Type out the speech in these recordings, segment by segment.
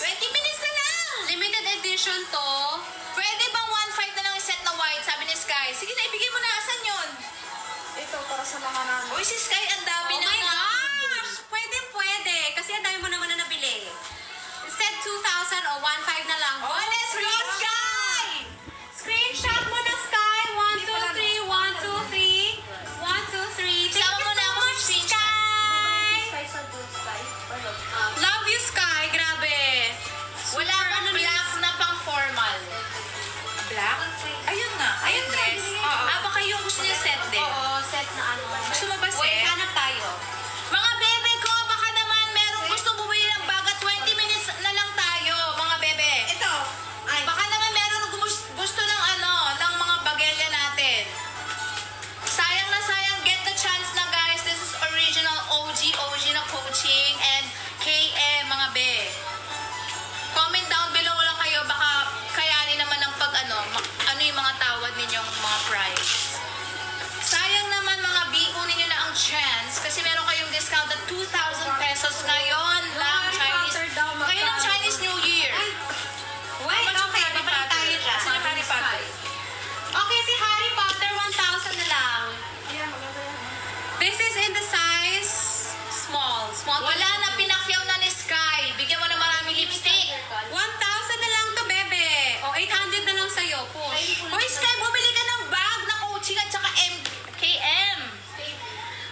20 minutes na lang. Limited edition to. Pwede bang 1.5 na lang yung set na white, sabi ni Sky? Sige na, ibigay mo na. Asan yun? Ito, para sa mga namin. Uy, si Sky, ang dami Oh na my nga. gosh! Pwede. Kasi ang dami mo naman na nabili. Set 2,000 o 1,500 na lang. Oh, let's go, Sky! Screenshot mo na, Sky. 1, 2, 3, 1, 2, 3. 1, 2, 3. Thank Sama you mo na so ako much, sa screenshot. Sky. Sky sa blue sky. Ano? Love you, Sky. Grabe. Wala Super, bang black na pang formal? Black? Ayun nga. Ayun, dress. Baka yung gusto niya set din. Oo, set na ano. Gusto mo ba set? Wait, hanap tayo. Mga bebe ko, baka naman merong gusto bumili ng bag at 20 minutes na lang tayo, mga bebe. Ito. Ay. Baka naman meron gusto ng ng mga bagelya natin. Sayang na sayang, get the chance na guys. This is original OG na coaching and KM, mga be. Comment down below lang kayo, baka kayanin naman ng pag ano yung mga tawad ninyong mga price. Sayang naman mga BO ninyo na ang chance kasi meron kayong discount at 2,000 pesos ngayon lang Chinese. Ngayon ang Chinese New Year. Wait, How much okay. Harry Babalik Potter? tayo dyan. Saan yung Harry Potter? Okay, si Harry Potter, 1,000 na lang. Ayan, maganda yan. This is in the size small. Small to Wala na, pinakyaw na ni Sky. Bigyan mo na maraming lipstick. 1,000 na lang to, bebe. O, 800 na lang sa'yo. Push. Hoy Sky, bumili ka ng bag na coaching at saka KM.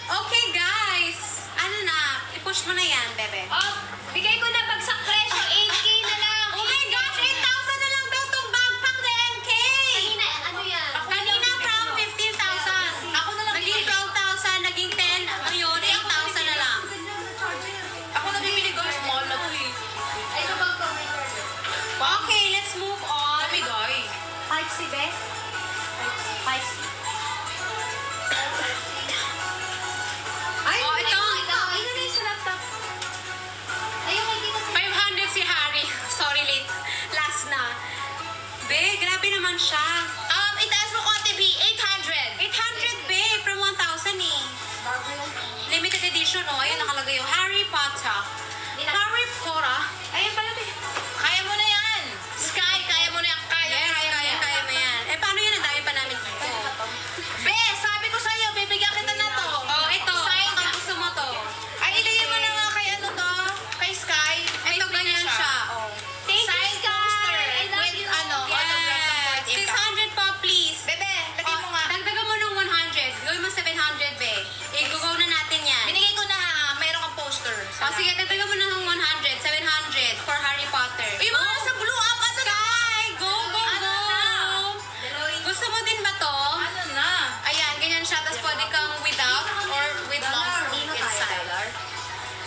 Okay, guys. Ano na? I-push mo na yan, bebe. Oh, bigay ko na bagsak presyo, 8K na lang. Oh my gosh, 8,000 na lang daw tong backpack na MK. Kanina, ano yan? Kanina from 15,000. Ako na lang Naging bibili. 12,000, naging 10. Ngayon, 8,000 na lang. Ako na bibili ko, small na to eh. Ay, ito bang comment order? Okay, let's move on. Kami guy. Type C, be? Type C. Ay, oh, ito. Ito na yung sa laptop. Ayun, kay Tita Sir. 500 si Harry. Sorry, late. Last na. Be, grabe naman siya. Itaas mo konti, B. 800. 800, be, from 1,000 eh. Bago lang. Limited edition, oh. Ayun, nakalagay yung Harry Potter. Harry Potter. Ayun pala, be. Kaya mo na yan. Sky, kaya mo na yan. Kaya mo yan. Eh, paano yan? Ang dami pa namin dito. Be, sabi ko sa'yo, bibigyan kita na to. Oh, ito. Sign Baka ka. gusto mo to. Ay, ilagay mo na nga kay ano to, kay Sky. May Ito, free na ganyan siya. Oh. Thank you, Sign Sky. poster I love with you. autograph ng Yes. Fort Impact. 600 pa, please. Bebe, lagay mo nga. Dagdagan mo ng 100. Gawin mo 700, be. I-go na natin yan. Binigay ko na, mayroon kang poster. Oh, sige, dagdagan mo ng 100. 700 for Harry Potter. Uy, mga nasa blue up, ano na? Sky! Go, go, Ano go! na? Gusto mo din ba to? Ano na? Ayan, ganyan siya. Tapos pwede kang without or with long sleeve inside.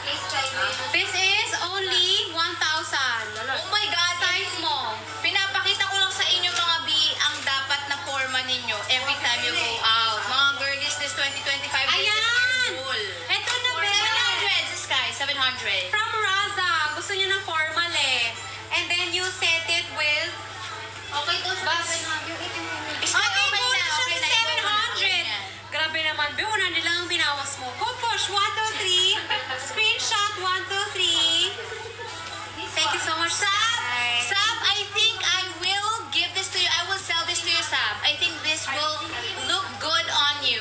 Please try me. This is only 1,000. Oh my God, Size mo. pinapakita ko lang sa inyo mga B ang dapat na forma ninyo every time you go out. Mga girlies, this 2025, this is Ayan! our goal. Ito na, be. 700, si Sky, 700. From Raza. Gusto niya ng formal eh. And then you set it with... Okay to siya. Bas. Yung itim mo. Ay, go na siya okay sa na, go na. 700. Grabe naman, be. 100 lang ang binawas mo. Go push. 1, 2, 3. Screenshot. 1, 2, 3. Thank you so much, Sai. Sab, I think I will give this to you. I will sell this to you, Sab. I think this will look good on you.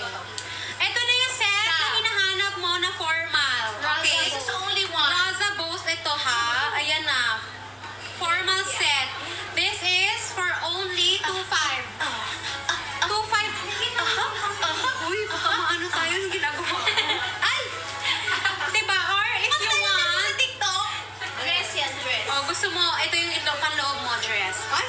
Ito na yung set na hinahanap mo na formal. Okay. This is only one. Raza Boast ito ha. Ayan na. Formal set. This is for only 2,500. 2,500. Uy, baka maano tayo yung ginagawa ko. Ay! Diba? Or if you Sa want, TikTok? Dress yan, dress. oh, gusto mo, ito yung panloob mo dress. Ay,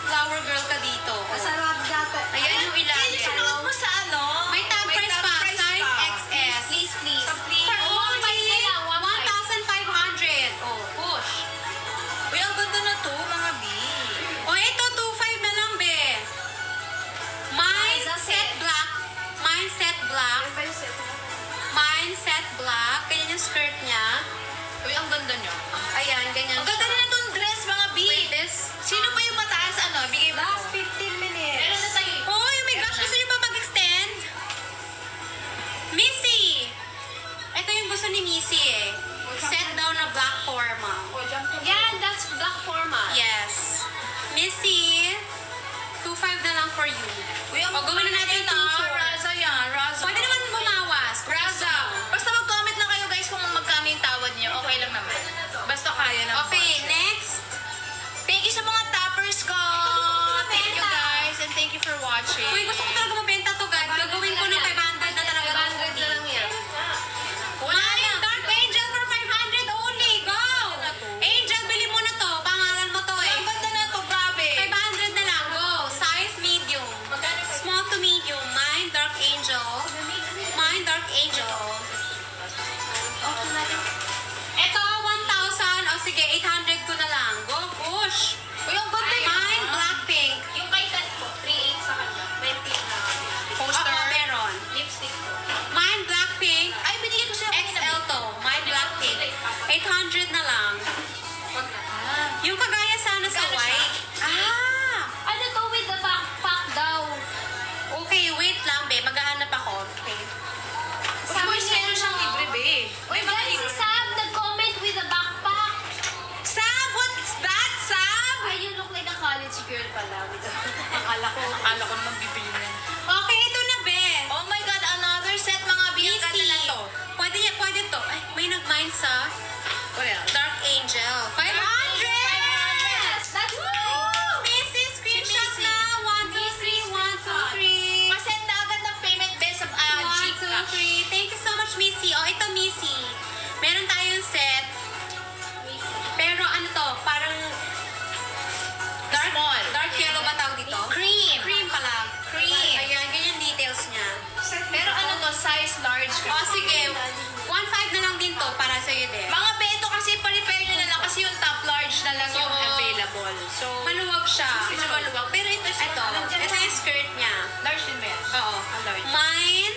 flower girl ka dito. Masarap dati. Ayan yung ilalim. Sunuot mo sa ano? May top price pa, size XS. Please, please. For only 1,500. Oh, push. Uy, ang ganda na to, mga B. O ito, 2,500 na lang, be. Mine set black. Mine set black. Ano ba yung set mo? Mine set black. Ganyan yung skirt niya. Uy, ang ganda nyo. Ayan, ganyan Ang ganda siya. na itong dress, mga B. Wait, this? Sino pa yung mataas, ano? Bigay mo. Last 15 minutes. Meron na tayo. Oh my gosh, gusto niyo pa mag-extend? Missy! Ito yung gusto ni Missy eh. Set daw na black formal. O, jump ka. Yan, the Missy, 2.5 na lang for you. Uy, ang O, gawin na natin 2.4. Raza yan, Raza. Pwede naman bumawas. kung gusto Raza. mo. Basta mag-comment lang kayo guys kung magkano yung tawad niyo. Okay lang naman. Basta kaya na. Okay, next. Thank you sa mga tappers ko. Thank you guys and thank you for watching. Uy, gusto ko talaga mabenta to, guys. Gagawin ko ng 500 na talaga. 500 na lang yan. Wala Mine, na. Dark Angel for 500 only. Go! Angel, bili mo na to. Pangalan mo to eh. Ang ganda na to, grabe. 500 na lang. Go. Size medium. Small to medium. Mine, Dark Angel. Mine, Dark Angel. Ito, 1,000. O sige, 800 ko na lang. Go, push. Uy, ang ganda yun. Mine, Blackpink. Yung kay Kat ko, 3.8 sa kanya. 20 na. Poster. Oo, meron. Lipstick ko. Mine, Blackpink. Ay, binigay ko sa'yo. XL to. Mine, Blackpink. 800 na lang. Wag na. Yung kagaya sana sa Magkano white. Ah! Ano to with the backpack daw? Okay, wait lang, be. Maghahanap ako. Okay. Sabi niya, meron siyang libre, be. Uy guys, si Sam nag-comment with the backpack. Sam, what's that, Sam? Ay, you look like a college girl pala. Akala ko. Akala ko naman bibili na. Okay, ito na, be. Oh my God, another set mga binigay na lang to. Pwede to. Ay, may nag-mine sa What else? Dark Angel. 500! Yes, that's Woo! Missy, screenshot Si Missy. na. 1, 2, 3, 1, 2, 3. Pasend na agad ng payment best of 1, Gcash. 2, 3. Thank you so much, Missy. Oh, ito, Missy. Meron tayong set. Pero ano to, parang dark, Small. dark yellow ba tawag dito? Cream. Cream pala. Cream. Ayan, ganyan details niya. Pero ano to, size large. O, sige. 1.5 na lang din to para sa'yo din. Mga beto kasi pa-repair nyo na lang kasi yung top large na lang yung Oo. available. So, Maluwag siya. medyo maluwag. Pero ito is Ito yung skirt niya. large din ba yan? Oo. large. Mine,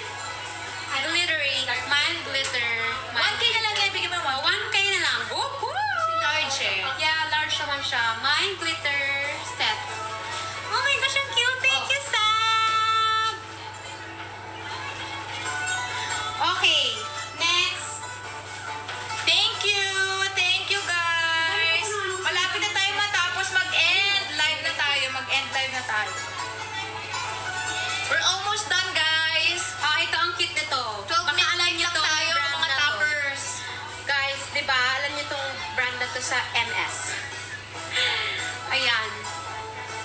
glittery. Mine, glitter. 1K na lang yan, bigyan mo yung 1K. 1K na lang. Woohoo! Large eh. Yeah, large naman siya. Mine, glitter set. Oh my gosh, ang cute. Thank you, Sam! Okay, next. Thank you guys. Malapit na tayo matapos mag-end live na tayo. Mag-end live na tayo. We're almost done guys. Ito ang cute nito. 12 Baka alam minutes niyo lang tong tayo brand mga na to. toppers. Guys, di ba, alam niyo tong brand na to sa MS. Ayan.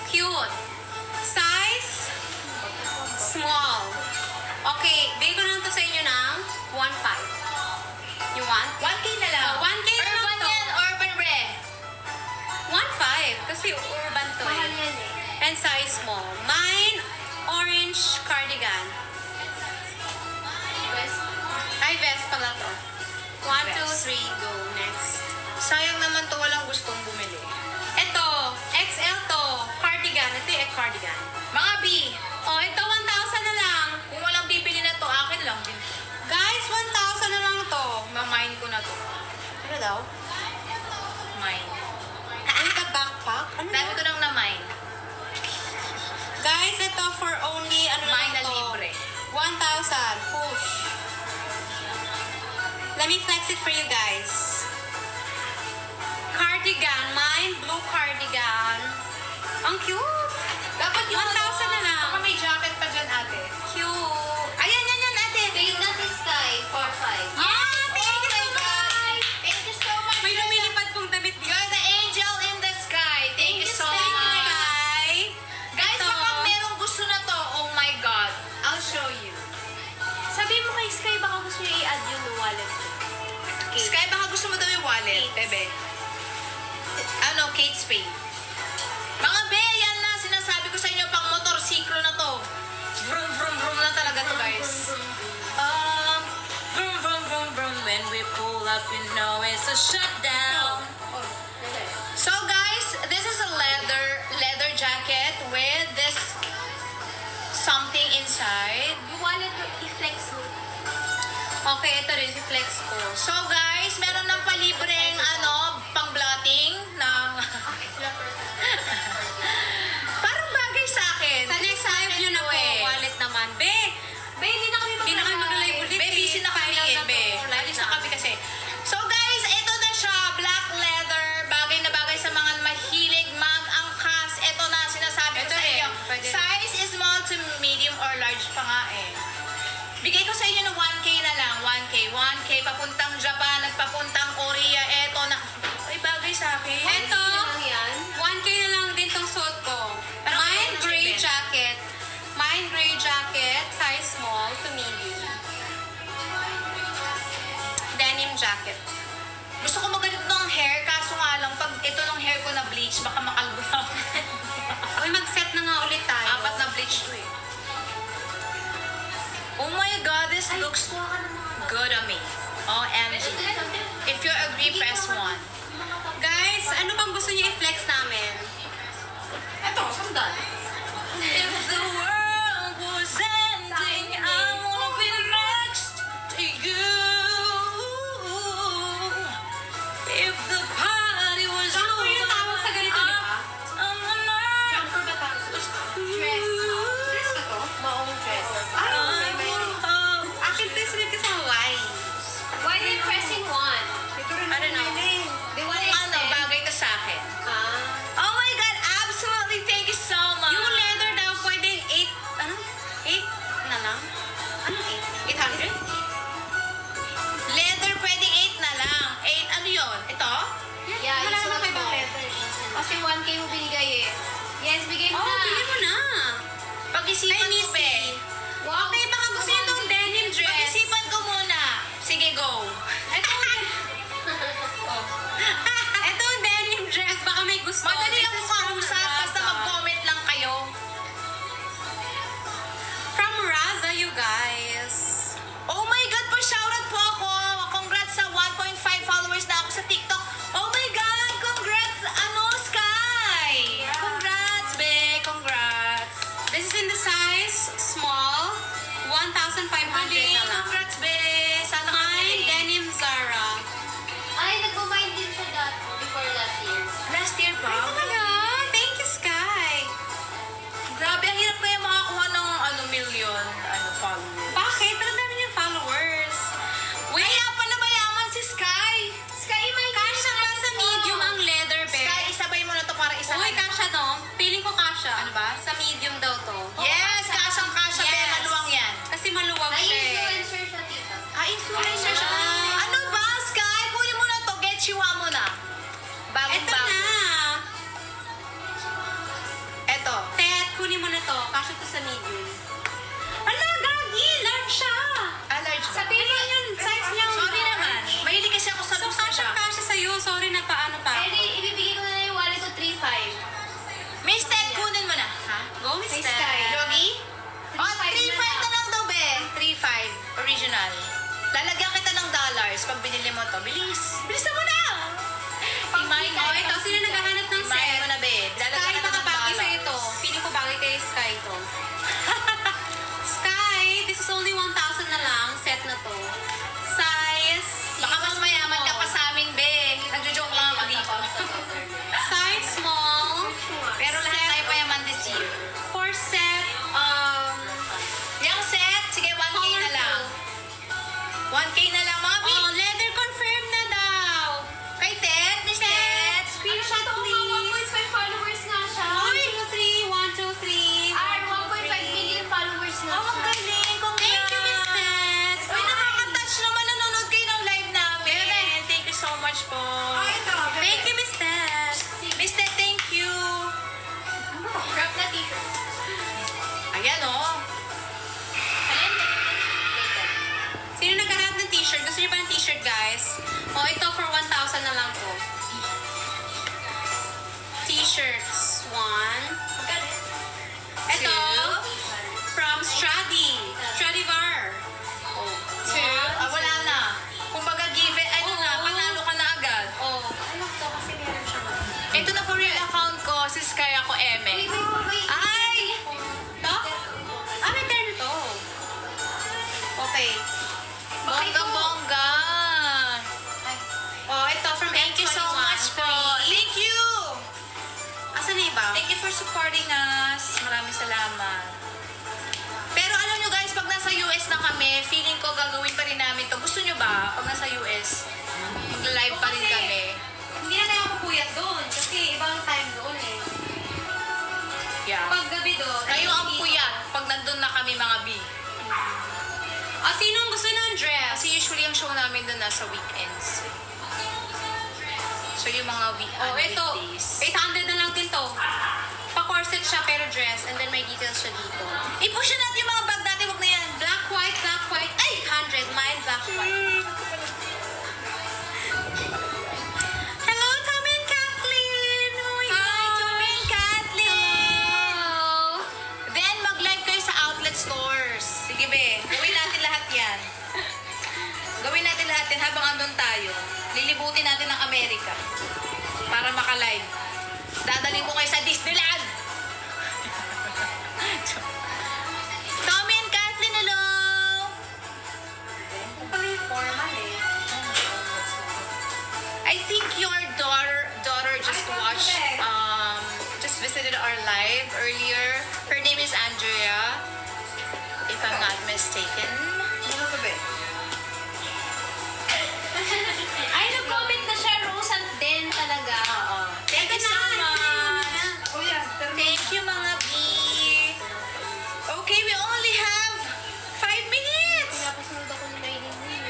Cute. Size? Small. Okay, bigay ko lang to sa inyo ng 1.5. You want? 1K na lang. 1K na lang Urban to. yan, Urban Red. 1.5. Kasi urban to Mahal eh. yan eh. And size small. Mine, orange cardigan. West. Ay, vest pala to. 1, 2, 3, go. Next. Sayang naman to, walang gustong bumili. Ito, XL to. Cardigan. Ito yung cardigan. Mga B, Oh, ito 1,000 na lang. kung walang bibili na to, akin lang din. Guys, 1,000 na lang to. Mamain ko na to. Ano daw? Mine. Ay, the backpack? Ano Dami ko nang na-mine. Guys, ito for only, ano Mine lang na to? libre. 1,000. Push. Let me flex it for you guys. Cardigan. Mine, blue cardigan. Ang cute. Dapat yung 1,000 na lang. Baka may jacket pa dyan ate. Cute. Ayan, yan, ate. Wait, that is Sky. 4.5. Ah, thank you so Oh my God. much. Thank you so much. May lumilipad pong damit dito. You're the angel in the sky. Thank you so Thank you, much. Sky. Guys, Ito. baka merong gusto na to. Oh my God. I'll show you. Sabi mo kay Sky, baka gusto niya i-add yung wallet ko. Sky, baka gusto mo daw yung wallet, Kate. bebe. Ano, Kate Spade. Mga be, yan na. Sinasabi ko sa inyo, pang motorsiklo na to. Vroom, vroom, vroom na talaga to, guys. Vroom, vroom, vroom, vroom. When we pull up, you know it's a shutdown. So, guys, this is a leather jacket with this something inside. Yung wallet ko, i-flex mo. Okay, ito rin, flex ko. So, guys, meron ng palibreng, pang-blotting ng... Parang bagay sa akin. Sa next live nyo na po, wallet naman. Be, Be, hindi na kami hindi na kayo mag-live ulit. Be, busy na kami Kailan eh, na be. to? Live Alis na kami kasi. So guys, ito na siya. Black leather. Bagay na bagay sa mga mahilig mag-angkas. Ito Bigay ko sa inyo ng 1K na lang. 1K papuntang Japan at papuntang Korea. Eto na. Ay, bagay sa akin. Eto, Ano yan? 1K na lang din tong suot ko. Parang Mine orange gray din. jacket. Mine gray jacket, size small to medium. Denim jacket. Gusto ko maganito ng hair, kaso nga lang, pag ito ng hair ko na bleach, baka makalbo na ako. Uy, mag-set na nga ulit tayo. 4 na bleach to eh. Oh my God, this looks good on me. OMG. If you agree, press 1. Guys, ano bang gusto niyo i-flex namin? Ito, sandal. If the world was ending, I wanna be next to you. If the party was Jumper yung tawag sa ganito, di ba? Jumper ba tawag? Dress. Dress ba to? Maong dress. Akin this rin kasi Hawaii. Why are you pressing 1? I don't know. They want to Ano, extend. bagay to sa akin. Ah. Oh my God, absolutely, thank you so much. Yung leather daw pwedeng 8, ano? 8 na lang? Ano 8? 800? Leather pwedeng 8 na lang. 8, ano yun? Ito? Yeah, Wala yung naman suot kayo mo. ng leather. Kasi 1K mo binigay eh. Yes, bigay mo Oh, na. bili mo na. Pag-isipan Ay, ko, be. Wow. Okay, baka gusto niyo itong denim dress. Pag-isipan ko muna. Sige, go. Ito ang denim dress. Baka may gusto. Madali This lang is kung from kausap, basta Raza. mag-comment lang kayo. From Raza, you guys. Oh my God, pa-shoutout po ako. Congrats sa 1.5 followers na ako sa TikTok. Oh my God, congrats, Sky. Congrats, be. Congrats. This is in the size small. 1,500 na lang. Congrats, be. Sana Mine, denim Zara. Ay, nagmamind din siya dati before last year. Last year pa? Talaga? Thank you, Sky. Grabe, ang hirap kaya makakuha ng million followers. Bakit? Ang dami niyang followers. Wait, Kaya pala mayaman si Sky. Sky, may kasha ba sa medium ang leather, be? Sky, isabay mo na to para isa. Uy, kasha to. Feeling ko kasha. Ano ba? Sa medium daw to. Yes, kasyang-kasya, be. Yes. Maluwang yan. Kasi maluwag Ay, siya eh. influencer siya, tita. Influencer siya. Ah. Ano ba, Sky? Kunin mo na to. Get chiwa mo na. Bagong Eto bago. na. Eto. Tet, kunin mo na to. Kasha to sa medium. Ala, gagi! Large siya! Allergy ba? Sabihin mo yun. Size niya. Sorry naman. Mahilig kasi ako sa So, lusa siya. kasha sa'yo. Sorry na paano pa. Eh, ibibigay ko na yung wallet ko 3,500. Miss Ted, kunin mo na. Ha? Go, Miss Kay Tet. Sky. Yogi? Oh, 3,500 3.5 na lang daw, be. 3.5. Original. Lalagyan kita ng dollars pag binili mo to. Bilis. Bilisan mo na! Imahin mo. Oh, ito. Sino naghahanap ng Imahin set? mo na, be. Sky, Lalagyan kita baka ng bagay sa'yo dollars. to. Feeling ko bagay kay Sky to. Sky, this is only 1,000 na lang. Set na to. Size. Baka mas mayaman ka pa sa amin, be. Nagjo-joke lang ako dito. Size small. Pero lahat tayo payaman this year. For set, Yung set, sige, 1K na lang. 1K na lang, mami. oh, leather confirm na daw. Kay Ted, Miss Ted. Screenshot, Ito, please. 1.5 followers nga siya. 1, 2, 3. Ah, 1.5 million followers na Oh, ang siya. galing. Congrats. Thank you, Miss Ted. Uy, nakaka-touch naman. Nanonood kayo ng live namin. Thank you so much po. Thank you, Miss Ted. Miss Ted, thank you. Wrap na t-shirt. Ayan, oh. Sino nagkahanap ng t-shirt? Gusto niyo ba ng t-shirt, guys? Oh, ito for 1,000 na lang to. T-shirts. 1. Ito. Two. From Stradivar. Oh. 2. Wala na. Kumbaga, give it, panalo ka na agad. Oh. Ano to? Kasi meron siya. Ito na po real account ko. Sis Kaya ko, Eme. Ay! To? Ah, may turn to. Okay. Bongga-bongga. Oh, ito from Thank you so much po. Thank you. Asan na iba? Thank you for supporting us. Maraming salamat. Pero alam nyo guys, pag nasa US na kami, feeling ko gagawin pa rin namin to. Gusto nyo ba? Pag nasa US, mag-live pa rin Kasi, kami. Hindi na tayo kapuyat doon. Kasi ibang time doon eh. Yeah. Pag gabi doon. Kayo ang puyat pag nandun na kami mga B. Sinong gusto ng dress? Kasi usually ang show namin doon nasa weekends. So yung mga Ito. weekdays. 800 na lang din to. Pa-corset siya pero dress. And then may details siya dito. I-push na natin yung mga bag natin. Huwag na yan. Black, white, black, white. Ay! 100. Mine, black, white. Hello, Tommy and Kathleen! Oh my Hi, gosh. Tommy and Kathleen! Hello. Then, mag-live kayo sa outlet stores. Sige, be. Gawin natin lahat yan. Gawin natin lahat yan habang andun tayo. Lilibutin natin ang Amerika. Para maka-live. Dadalhin ko kayo sa Disneyland! Tommy and Kathleen, hello! Formal eh. I think your daughter just watched, just visited our live earlier. Her name is Andrea, if I'm not mistaken. Ano ba ba? Ay, nag-comment na siya, Rosan din talaga. Thank you so much. Oh yeah, Thank you, mga B. Okay, we only have 5 minutes. Pinapasunod ako ni Maylin din.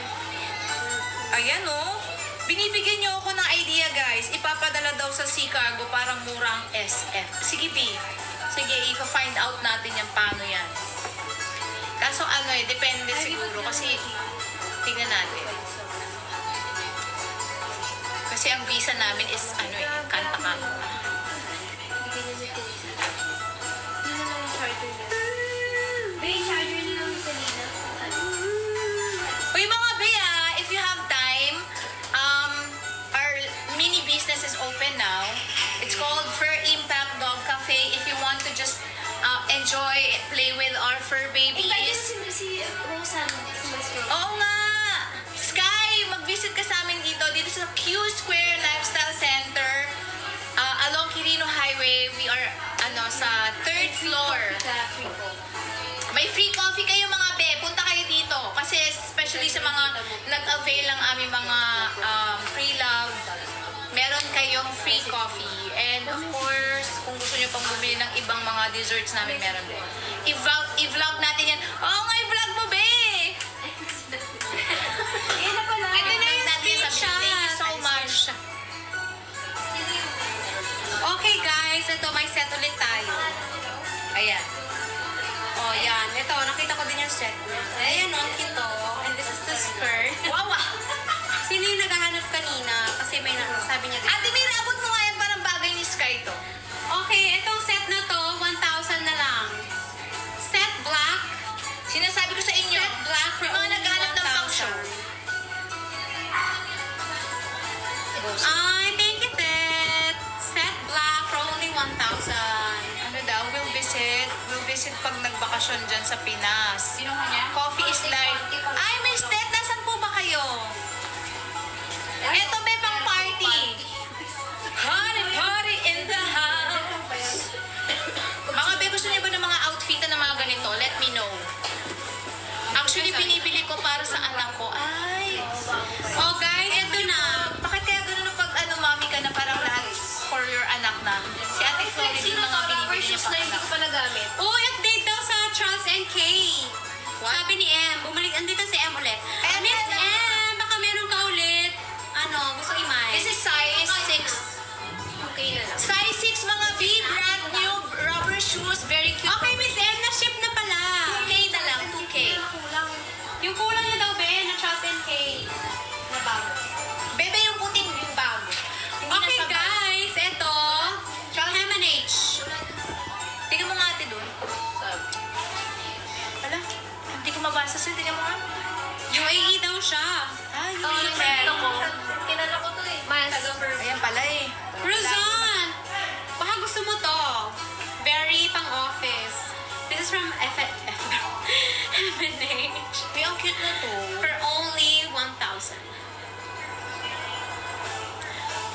Ayan, oh. Binibigyan niyo ako ng idea, guys. Ipapadala daw sa Chicago para murang SF. Sige, B. Sige, i-find out natin yan paano yan. Kaso ano eh, depende siguro kasi tingnan natin. Kasi ang visa namin is ano eh, kanta-kanta. Bigyan niya ni Teresa. Yun na lang yung charger niya. Bay, charger niya lang ni Selena. Uy mga Bea, if you have time, our mini business is open now. It's called Fur Impact Dog Cafe. If you want to just enjoy, play with our fur Invite babies. si Rosan, si Miss Rose. Oo nga! Sky, mag-visit ka sa amin dito sa Q Square Lifestyle Center. Along Quirino Highway, we are sa 3rd floor. May free coffee kayo mga be. Punta kayo dito. Kasi especially sa mga nag-avail ng aming mga pre-love, meron kayong free coffee. And of course, kung gusto nyo pang bumili ng ibang mga desserts namin, meron din. I-vlog natin yan. Oo nga, i-vlog mo be! Yan na pala. Ito na yung natin sa screenshot. Thank you so much. Okay guys, ito may set ulit tayo. Ayan. Oh, yan. Ito, nakita ko din yung set niya. Ayan, ang cute to. And this is the skirt. Wow! Sino yung naghahanap kanina? Kasi may sabi niya din. Ate Mira, abot mo nga yan. Parang bagay ni Sky to. Okay, itong set na to, 1,000 na lang. Set black. Sinasabi ko sa inyo. Set black for Mga only naghahanap ng pang show. 1,000. Ay, thank you, Ted. Set black for only 1,000. Ano daw? We'll visit pag nagbakasyon dyan sa Pinas. Sino ka niya? Coffee is life. Ay, Miss Ted, nasan po ba kayo? Eto, may pang party. Honey party in the house. Mga be, gusto niyo ba ng mga outfit na mga ganito? Let me know. Actually, binibili ko para sa anak ko. Ay. Oh, guys, ito na. Bakit kaya ganun pag mami ka na parang lahat for your anak na? Si Ate Florida yung mga binibili niya shoes pa na hindi anak. ko pa nagamit. Oh, update daw sa Charles and Kay. Sabi ni M, bumalik, andito si M ulit. Ayan, Miss ayan. M, baka meron ka ulit. Ano, gusto imay? This is size 6. Okay na lang. Size 6 mga B, brand new rubber shoes. Very cute. Okay, Miss M, na-ship na pala. 2K na lang, 2K. Kulang. Yung kulang na daw, be, na Charles and Kay. Na bago. Bebe yung puting yung bago. Hindi Okay, na sabay. guys, ito. Charles- H&H. Tingnan mo nga ate doon. Ala, hindi ko mabasa sa'yo. Tingnan mo nga. UAE daw siya. Ah, Oo, yung nakita ko. Kilala ko to eh. Mas. Ayan pala eh. Rosan! Baka gusto mo to. Very pang-office. This is from F&H. Uy, ang cute na to. For only 1,000.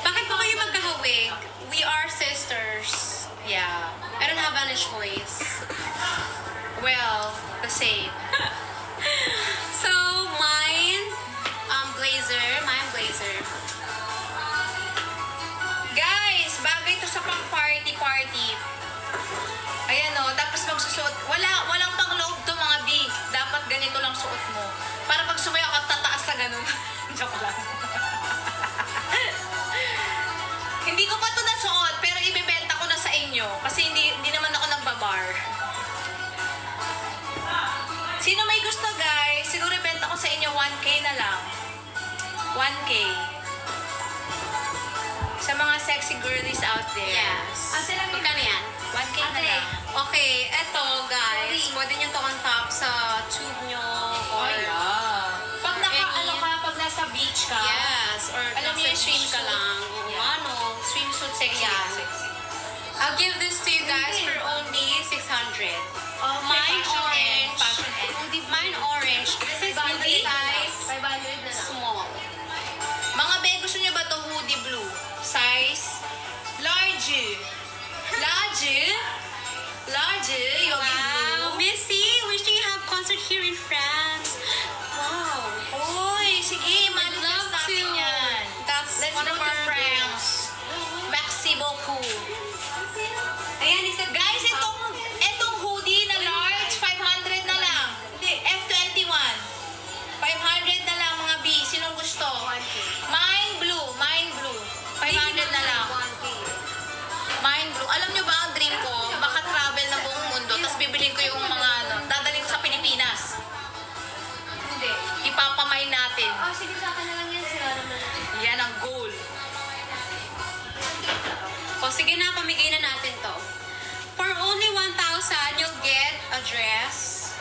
Bakit po kayo magkahawig? We are sisters. Yeah. I don't have any choice. Well, the same. So, mine blazer. Guys, bagay to sa pang party. Ayan o, tapos magsusuot. Walang pang loob to mga B. Dapat ganito lang suot mo. Para pag sumayaw ka, tataas sa ganun. Joke lang. Hindi ko pa ito nasuot, pero ibebenta ko na sa inyo. Kasi hindi naman ako nagbabar. Sino may gusto, guys? Siguro ibenta ko sa inyo 1K na lang. 1K. Sa mga sexy girlies out there. Yes. Ate lang Magkano yan? 1K na Ate. lang. Okay, eto guys. Pwede nyo to on top sa tube nyo or... Pag ano ka, pag nasa beach ka, Yes, or Alam niyo yung nasa beach ka swimsuit? lang. O ano. swimsuit sexy. Yeah. Sexy. I'll give this to you guys for only 600. Mine Fashion orange. and fashion and. Mine orange. This is in the size 500 na lang. small. Mga be, gusto nyo ba itong hoodie blue? Size? Large. Large? Large? Yogi Wow, blue? Missy, wishing you have concert here in France. Wow. Uy, sige, I'd manifest love natin to. yan. That's Let's one go of to our France. Merci beaucoup. Ayan, isa Guys, itong hoodie na large, 500 na lang. Hindi, F21. 500 na lang, mga B. Sinong gusto? 1K. Mine blue, mine blue. 500 na lang. 1K. Mine blue. Alam nyo ba ang dream ko? Maka-travel na buong mundo, tapos bibilin ko yung mga dadalhin ko sa Pilipinas. Hindi. Ipapamay natin. Oh, sige sa akin na lang yan. Sira naman natin. Yan ang goal. O sige na, pamigay na natin to. For only 1,000, you'll get a dress.